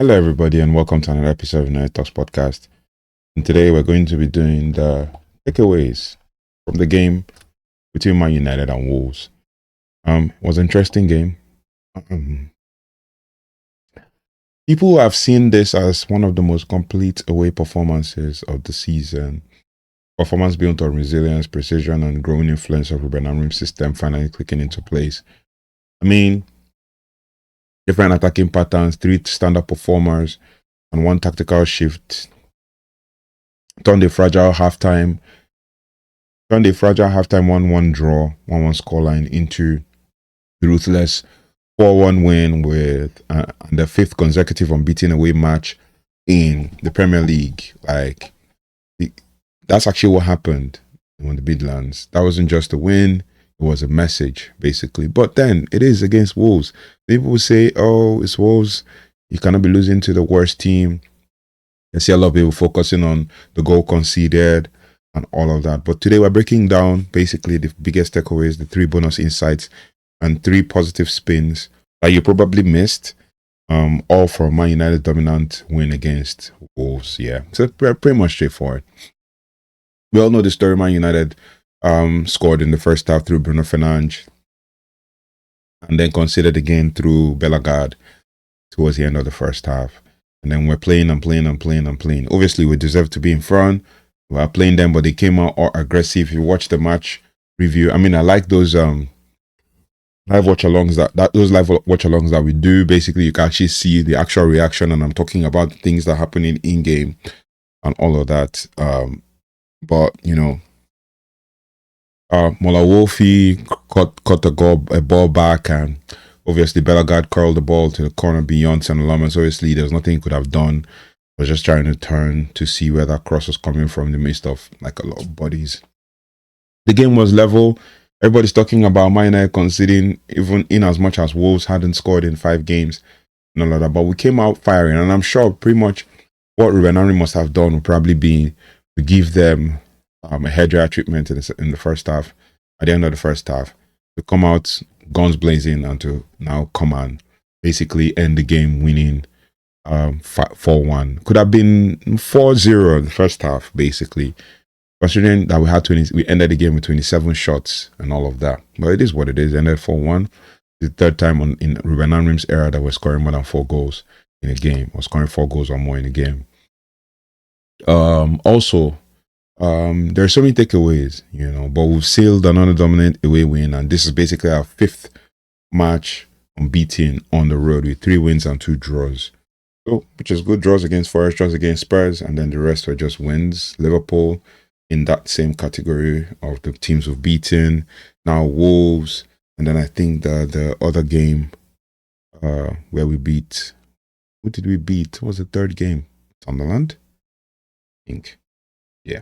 Hello, everybody, and welcome to another episode of United Talks podcast. And today we're going to be doing the takeaways from the game between Man United and Wolves. It was an interesting game. People have seen this as one of the most complete away performances of the season. Performance built on resilience, precision, and growing influence of Rúben Amorim's system finally clicking into place. I mean, different attacking patterns, 3 standard performers, and 1 tactical shift turned a fragile halftime 1-1 draw, 1-1 scoreline into the ruthless 4-1 win with the 5th consecutive unbeaten away match in the Premier League. That's actually what happened on the Midlands. That wasn't just a win. It was a message, basically. But then, it is against Wolves. People will say, oh, it's Wolves. You cannot be losing to the worst team. I see a lot of people focusing on the goal conceded and all of that. But today, we're breaking down, basically, the biggest takeaways, the 3 bonus insights, and 3 positive spins that you probably missed, all from Man United dominant win against Wolves. Yeah, so pretty much straightforward. We all know the story. Man United scored in the first half through Bruno Fernandes and then conceded again through Bellegarde towards the end of the first half. And then we're playing. Obviously, we deserve to be in front. We are playing them, but they came out all aggressive. If you watch the match review, I mean, I like those live watch-alongs that we do. Basically, you can actually see the actual reaction, and I'm talking about things that happen in-game and all of that. But, you know, Wolfie caught a ball back, and obviously Bellegarde curled the ball to the corner beyond St. Laurent. Obviously, there's nothing he could have done. I was just trying to turn to see where that cross was coming from in the midst of like a lot of bodies. The game was level. Everybody's talking about Man United conceding, even in as much as Wolves hadn't scored in 5 games and all of that. But we came out firing, and I'm sure pretty much what Rúben Amorim must have done would probably be to give them a hairdryer treatment in the first half, at the end of the first half, to come out guns blazing and to now come and basically end the game winning 4-1. Could have been 4-0 in the first half, basically, considering that we ended the game with 27 shots and all of that. But it is what it is. It ended 4-1. The 3rd time in Rúben Amorim's era that we're scoring more than 4 goals in a game, or scoring 4 goals or more in a game. Also, there are so many takeaways, you know, but we've sailed another dominant away win, and this is basically our 5th match unbeaten on the road with 3 wins and 2 draws. So, which is good. Draws against Forest, draws against Spurs, and then the rest were just wins. Liverpool in that same category of the teams we've beaten. Now Wolves, and then I think the other game where we beat. Who did we beat? What was the 3rd game? Sunderland, I think. Yeah.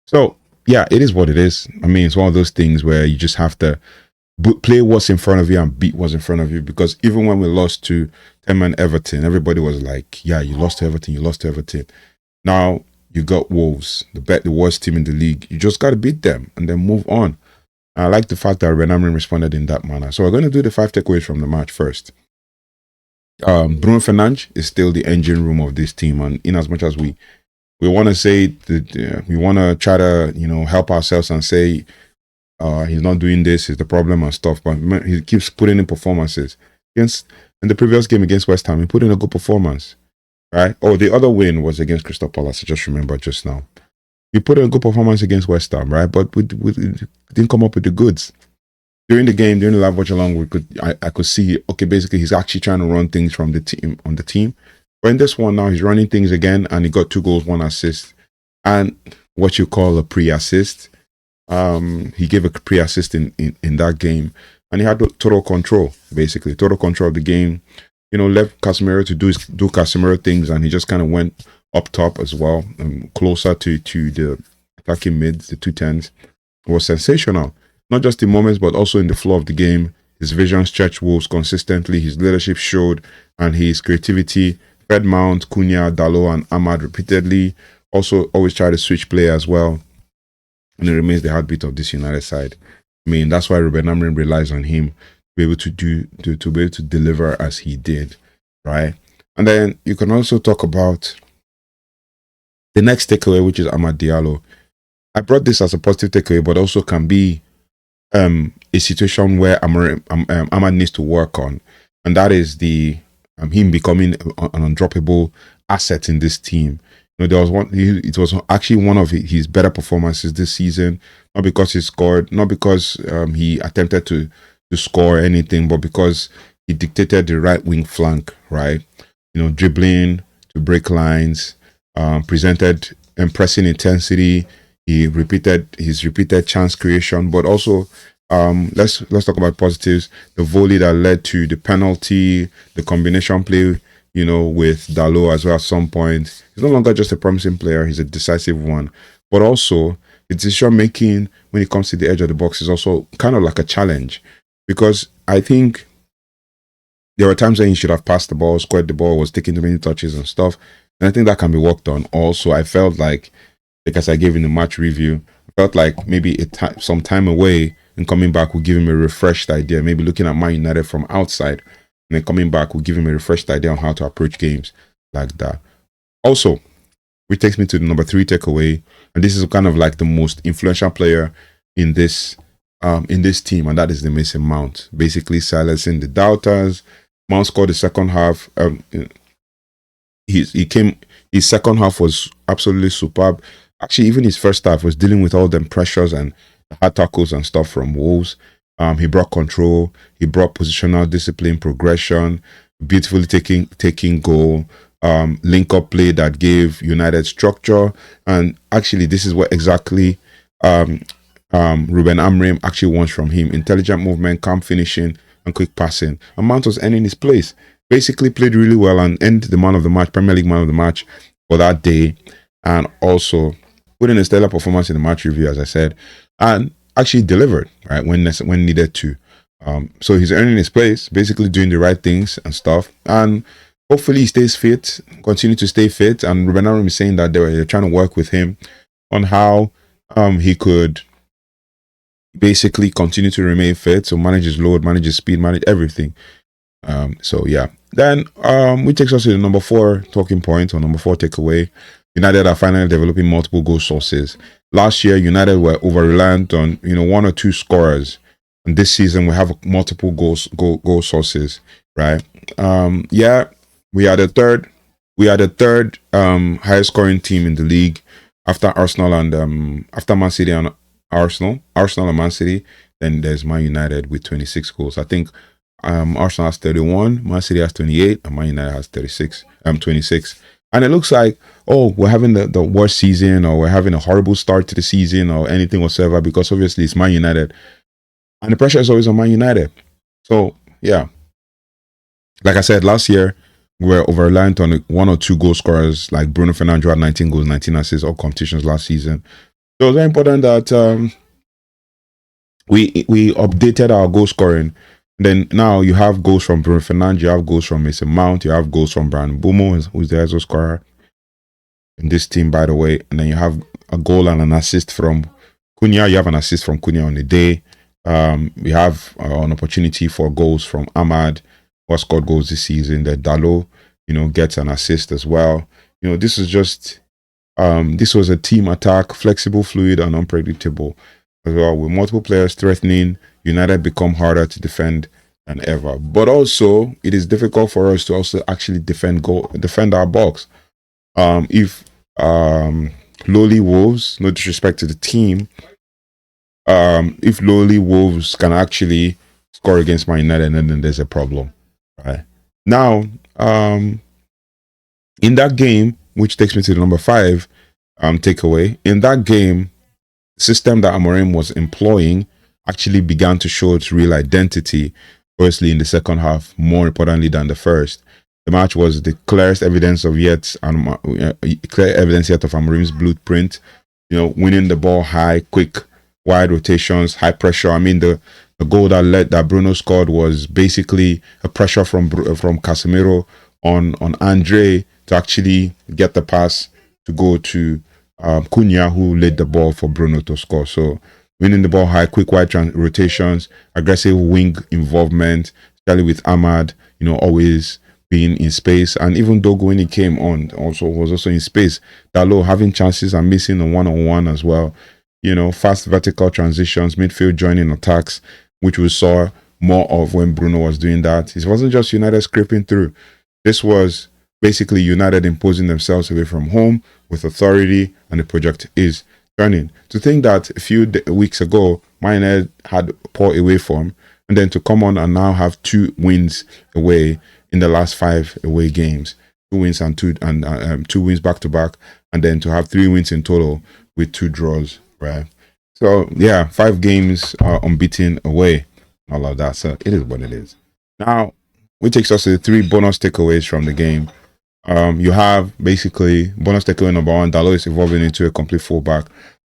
So, yeah, it is what it is. I mean, it's one of those things where you just have to play what's in front of you and beat what's in front of you. Because even when we lost to 10-man Everton, everybody was like, yeah, you lost to Everton. Now, you got Wolves, the worst team in the league. You just got to beat them and then move on. And I like the fact that Rúben Amorim responded in that manner. So we're going to do the 5 takeaways from the match first. Bruno Fernandes is still the engine room of this team. And in as much as we want to say that we want to try to, you know, help ourselves and say he's not doing this, is the problem and stuff. But he keeps putting in performances. In the previous game against West Ham, he put in a good performance, right? Oh, the other win was against Crystal Palace. I just remembered just now. He put in a good performance against West Ham, right? But we didn't come up with the goods. During the game, during the live watch along, I could see, okay, basically he's actually trying to run things from the team on the team. But in this one now, he's running things again, and he got 2 goals, 1 assist, and what you call a pre-assist. He gave a pre-assist in that game, and he had total control, basically total control of the game. You know, left Casemiro to do Casemiro things, and he just kind of went up top as well, closer to the attacking mids, the 210s. It was sensational, not just in moments, but also in the flow of the game. His vision stretched Wolves consistently. His leadership showed, and his creativity. Fred Mount, Cunha, Dalot, and Ahmad repeatedly also always try to switch play as well. And it remains the heartbeat of this United side. I mean, that's why Rúben Amorim relies on him to be able to be able to deliver as he did, right? And then you can also talk about the next takeaway, which is Amad Diallo. I brought this as a positive takeaway, but also can be a situation where Amad needs to work on, and that is the him becoming an undroppable asset in this team. There was one. It was actually one of his better performances this season. Not because he scored, not because he attempted to score anything, but because he dictated the right wing flank, right? Dribbling to break lines, presented impressive intensity. He repeated his repeated chance creation, but also let's talk about positives. The volley that led to the penalty, the combination play, with Dalot as well at some point. He's no longer just a promising player, he's a decisive one. But also, the decision making when it comes to the edge of the box is also kind of like a challenge. Because I think there were times when he should have passed the ball, squared the ball, was taking too many touches and stuff. And I think that can be worked on. Also, I felt like as I gave in the match review, I felt like maybe some time away and coming back will give him a refreshed idea. Maybe looking at Man United from outside and then coming back will give him a refreshed idea on how to approach games like that. Also, which takes me to the number 3 takeaway, and this is kind of like the most influential player in this team, and that is the Mason Mount. Basically silencing the doubters. Mount scored the second half. His second half was absolutely superb. Actually, even his first half was dealing with all them pressures and hard tackles and stuff from Wolves. He brought control. He brought positional discipline, progression, beautifully taking goal, link up play that gave United structure. And actually, this is what exactly Rúben Amorim actually wants from him: intelligent movement, calm finishing, and quick passing. And Mount was earning his place. Basically, played really well and ended the man of the match, Premier League man of the match for that day, and also put in a stellar performance in the match review, as I said, and actually delivered right when needed to. So he's earning his place, basically doing the right things and stuff, and hopefully he stays fit, continue to stay fit. And Rúben Amorim is saying that they're trying to work with him on how he could basically continue to remain fit, so manage his load, manage his speed, manage everything. So yeah. Then which takes us to the number 4 talking point, or number 4 takeaway. United are finally developing multiple goal sources. Last year, United were over-reliant on 1 or 2 scorers, and this season we have multiple goal sources, right? We are the third highest scoring team in the league after Arsenal and after Man City and Arsenal and Man City. Then there's Man United with 26 goals. I think Arsenal has 31, Man City has 28, and Man United has 26. And it looks like, we're having the worst season, or we're having a horrible start to the season, or anything whatsoever, because obviously it's Man United. And the pressure is always on Man United. So, yeah. Like I said, last year, we were over-reliant on 1 or 2 goal scorers, like Bruno Fernandes had 19 goals, 19 assists, all competitions last season. So it was very important that we updated our goal scoring. Then now you have goals from Bruno Fernandes, you have goals from Mason Mount, you have goals from Bryan Mbeumo, who's the ISO scorer in this team, by the way. And then you have a goal and an assist from Cunha. You have an assist from Cunha on the day. We have an opportunity for goals from Amad, who has scored goals this season. That Dalot, gets an assist as well. This is just this was a team attack, flexible, fluid, and unpredictable as well. With multiple players threatening, United become harder to defend than ever. But also, it is difficult for us to also actually defend our box. If lowly Wolves, no disrespect to the team, if lowly Wolves can actually score against Man United, then there's a problem. Right now, in that game, which takes me to the number 5 takeaway, in that game, the system that Amorim was employing actually began to show its real identity, firstly in the second half, more importantly than the first. The match was the clearest evidence of Amorim's blueprint. Winning the ball high, quick, wide rotations, high pressure. I mean, the goal that Bruno scored was basically a pressure from Casemiro on Andre to actually get the pass to go to Cunha, who laid the ball for Bruno to score. So winning the ball high, quick wide rotations, aggressive wing involvement, especially with Amad, always being in space, and even Dogo when he came on was also in space. Dalot having chances and missing a one-on-one as well. You know, fast vertical transitions, midfield joining attacks, which we saw more of when Bruno was doing that. It wasn't just United scraping through. This was basically United imposing themselves away from home with authority, and the project is turning. To think that a few weeks ago, Man United had poor away form, and then to come on and now have 2 wins away in the last 5 away games, 2 wins and 2 wins back to back, and then to have 3 wins in total with 2 draws, right? So yeah, 5 games unbeaten away, all of that. So it is what it is. Now, which takes us to the 3 bonus takeaways from the game. You have basically bonus takeaway number 1. Dalot is evolving into a complete fullback.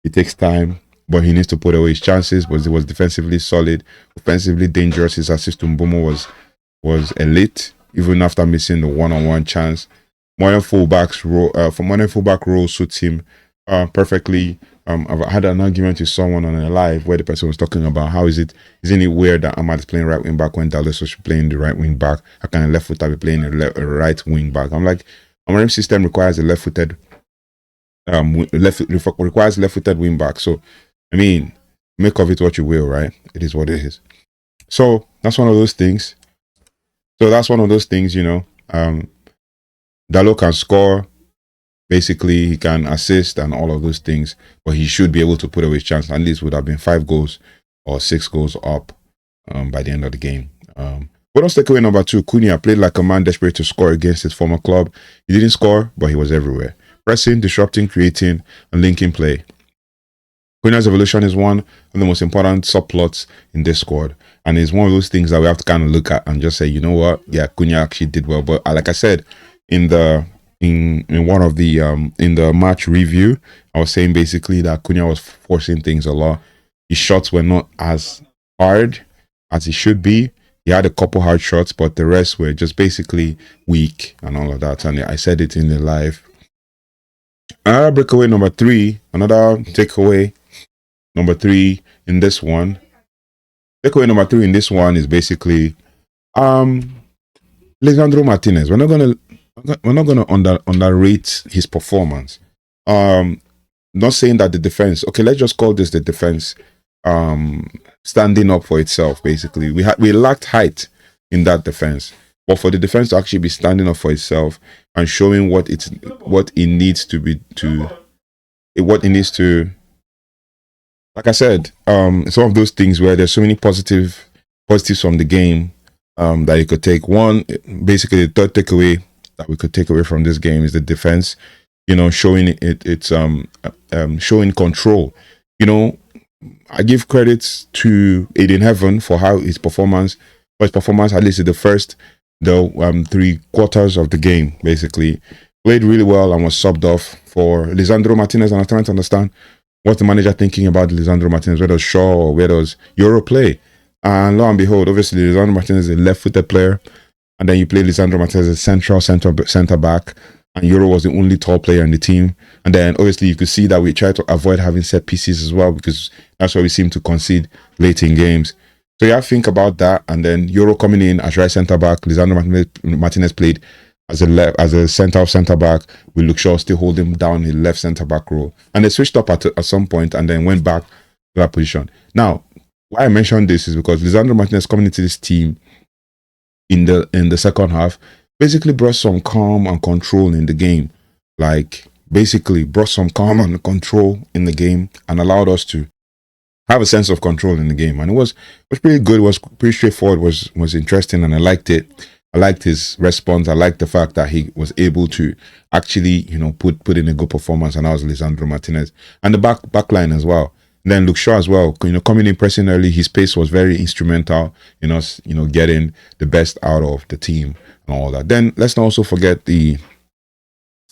It takes time, but he needs to put away his chances. But he was defensively solid, offensively dangerous. His assist to Mbeumo was elite, even after missing the one-on-one chance. Modern fullback role suits him perfectly. I've had an argument with someone on a live where the person was talking about how isn't it weird that Ahmad is playing right wing back when Dalot is playing the right wing back? How can a left footer be playing a right wing back? I'm like, Amorim system requires a left-footed requires left-footed wing back. So I mean, make of it what you will, right? It is what it is. So that's one of those things. You know. Dalot can score. Basically, he can assist and all of those things, but he should be able to put away his chance. At least would have been 5 goals or 6 goals up by the end of the game. Bonus takeaway number 2, Cunha played like a man desperate to score against his former club. He didn't score, but he was everywhere. Pressing, disrupting, creating, and linking play. Cunha's evolution is one of the most important subplots in this squad, and it's one of those things that we have to kind of look at and just say, you know what, yeah, Cunha actually did well. But like I said, in the match review, I was saying basically that Cunha was forcing things a lot. His shots were not as hard as he should be. He had a couple hard shots, but the rest were just basically weak and all of that. And I said it in the live. Another takeaway number 3 in this one. Takeaway number 3 in this one is basically Lisandro Martinez. We're not gonna underrate his performance. Not saying that the defense. Okay, let's just call this the defense standing up for itself. Basically, we lacked height in that defense, but for the defense to actually be standing up for itself and showing what it needs to. Like I said, it's one of those things where there's so many positives from the game that you could take. One, basically, the third takeaway that we could take away from this game is the defense. You know, showing showing control. You know, I give credits to Aiden Heaven for his performance, at least in the first 3 quarters of the game, basically played really well and was subbed off for Lisandro Martinez. And I'm trying to understand what's the manager thinking about Lisandro Martinez, where does Shaw or where does Euro play? And lo and behold, obviously Lisandro Martinez is a left-footed player, and then you play Lisandro Martinez as a centre back, and Euro was the only tall player in the team. And then obviously you could see that we try to avoid having set pieces as well, because that's why we seem to concede late in games. So you have to think about that. And then Euro coming in as right centre back, Lisandro Martinez played as a centre back, with Luke Shaw still holding down his left centre back role. And they switched up at some point and then went back to that position. Now, why I mentioned this is because Lisandro Martinez coming into this team in the second half basically brought some calm and control in the game. Like, basically brought some calm and control in the game and allowed us to have a sense of control in the game. And it was pretty good. It was pretty straightforward. Was interesting, and I liked it. I liked his response. I liked the fact that he was able to actually, you know, put in a good performance, and that was Lisandro Martinez. And the back line as well. And then Luke Shaw as well, you know, coming in pressing early. His pace was very instrumental in us, you know, getting the best out of the team and all that. Then let's not also forget the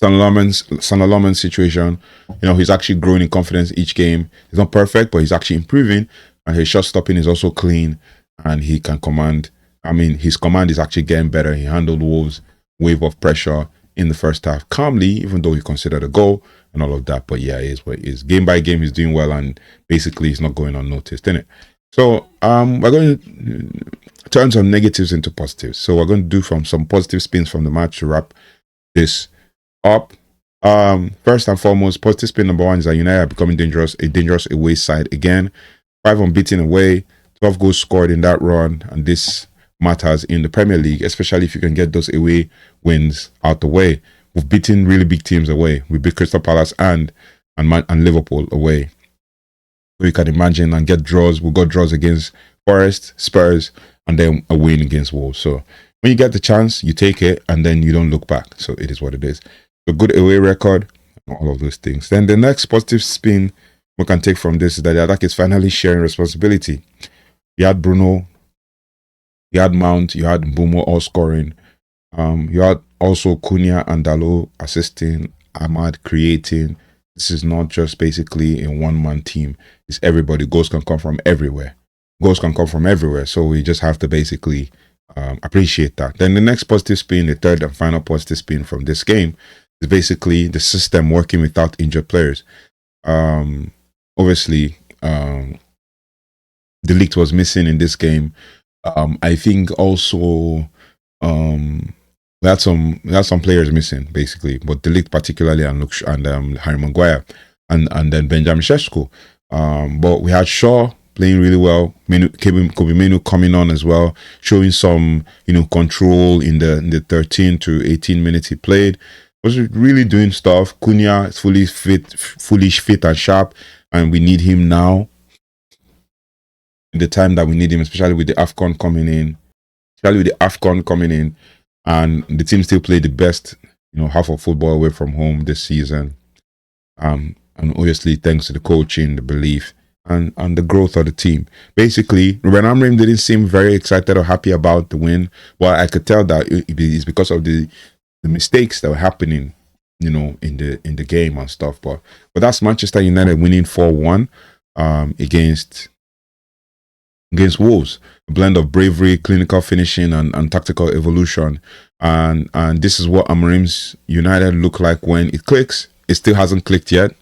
Sanaloman situation. You know, he's actually growing in confidence each game. He's not perfect, but he's actually improving. And his shot stopping is also clean, and he can command. I mean, his command is actually getting better. He handled Wolves' wave of pressure in the first half calmly, even though he considered a goal and all of that. But yeah, it is what it is. Game by game, he's doing well, and basically he's not going unnoticed, isn't it? So we're going to turn some negatives into positives. So we're going to do from some positive spins from the match to wrap this up. First and foremost, positive spin number one is that United are becoming a dangerous away side again. 5 unbeaten away, 12 goals scored in that run, and this matters in the Premier League, especially if you can get those away wins out the way. We've beaten really big teams away. We beat Crystal Palace and Liverpool away. So you can imagine and get draws. We got draws against Forest, Spurs, and then a win against Wolves. So when you get the chance, you take it, and then you don't look back. So it is what it is. So good away record, all of those things. Then the next positive spin we can take from this is that the attack is finally sharing responsibility. You had Bruno, you had Mount, you had Mbeumo all scoring. You had also Cunha and Dalot assisting, Ahmad creating. This is not just basically a one-man team. It's everybody. Goals can come from everywhere. So we just have to basically appreciate that. Then the next positive spin, the third and final positive spin from this game, is basically the system working without injured players. Obviously, the league was missing in this game. I think also we had some players missing basically, but the league particularly and Harry Maguire and then Benjamin Sesko. But we had Shaw playing really well. Kobe Menu coming on as well, showing some control in the 13 to 18 minutes he played. Was really doing stuff. Cunha is fully fit and sharp, and we need him now. In the time that we need him, especially with the AFCON coming in, and the team still played the best, half of football away from home this season. And obviously thanks to the coaching, the belief, and the growth of the team. Basically, Rúben Amorim didn't seem very excited or happy about the win. Well, I could tell that it's because of the mistakes that were happening, in the game and stuff. But that's Manchester United winning 4-1 against Wolves. A blend of bravery, clinical finishing, and tactical evolution. And this is what Amorim's United look like when it clicks. It still hasn't clicked yet.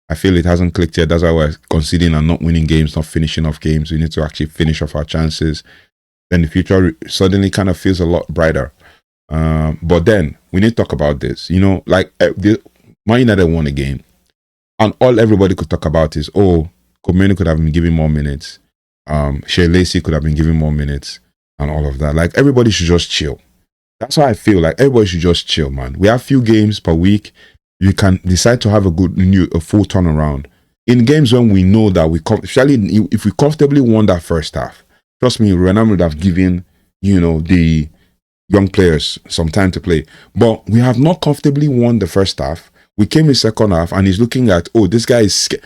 I feel it hasn't clicked yet. That's why we're conceding and not winning games, not finishing off games. We need to actually finish off our chances. Then the future suddenly kind of feels a lot brighter. But then we need to talk about this. Man United won a game, and all everybody could talk about is, Kobe could have been given more minutes. Shea Lacey could have been given more minutes, and all of that. Like, everybody should just chill. That's why I feel like everybody should just chill, man. We have few games per week. You can decide to have a full turnaround in games when we know that especially if we comfortably won that first half. Trust me, Rúben would have given the young players some time to play. But we have not comfortably won the first half. We came in second half, and he's looking at, this guy is scared.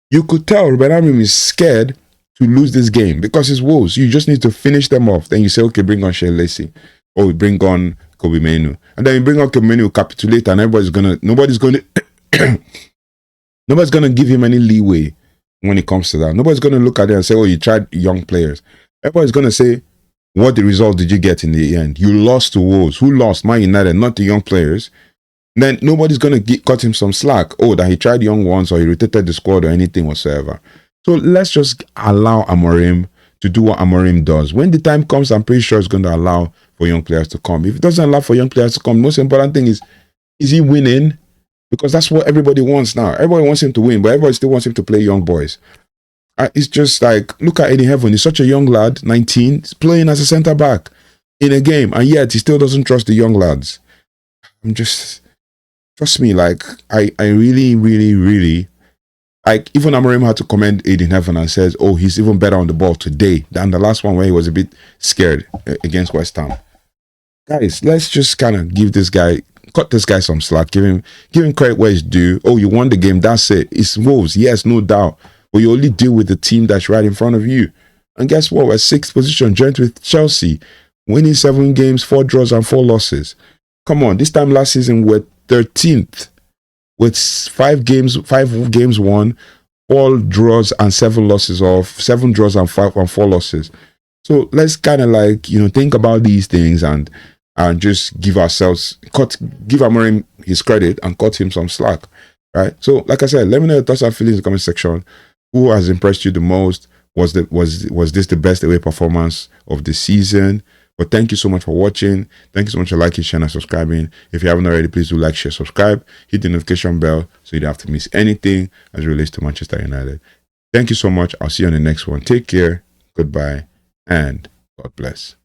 You could tell Rúben is scared to lose this game because it's Wolves. You just need to finish them off. Then you say, okay, bring on Shea Lacey, or we bring on Kobe Menu, and then you bring on Kobe Menu, capitulate, and nobody's gonna give him any leeway when it comes to that. Nobody's gonna look at it and say, you tried young players. Everybody's gonna say, what the result did you get in the end? You lost to Wolves. Who lost? Man United, not the young players. Then nobody's gonna cut him some slack. That he tried young ones, or he rotated the squad, or anything whatsoever. So let's just allow Amorim to do what Amorim does. When the time comes, I'm pretty sure it's going to allow for young players to come. If it doesn't allow for young players to come, the most important thing is he winning? Because that's what everybody wants now. Everybody wants him to win, but everybody still wants him to play young boys. It's just like, look at Eddie Heaven. He's such a young lad, 19, he's playing as a centre-back in a game, and yet he still doesn't trust the young lads. Trust me, like, I really, really, really, like, even Amorim had to commend Aiden Heaven and says, he's even better on the ball today than the last one where he was a bit scared against West Ham. Guys, let's just kind of cut this guy some slack, give him credit where it's due. You won the game, that's it. It's Wolves, yes, no doubt. But you only deal with the team that's right in front of you. And guess what? We're 6th position, joint with Chelsea, winning 7 games, 4 draws and 4 losses. Come on, this time last season we're 13th. With 5 games won, 4 draws and 7 losses, or 7 draws and 4 losses. So let's kind of think about these things and just give Amorim his credit and cut him some slack, right? So like I said, let me know your thoughts and feelings in the comment section. Who has impressed you the most? Was this the best away performance of the season? But thank you so much for watching. Thank you so much for liking, sharing, and subscribing. If you haven't already, please do like, share, subscribe. Hit the notification bell so you don't have to miss anything as it relates to Manchester United. Thank you so much. I'll see you on the next one. Take care. Goodbye. And God bless.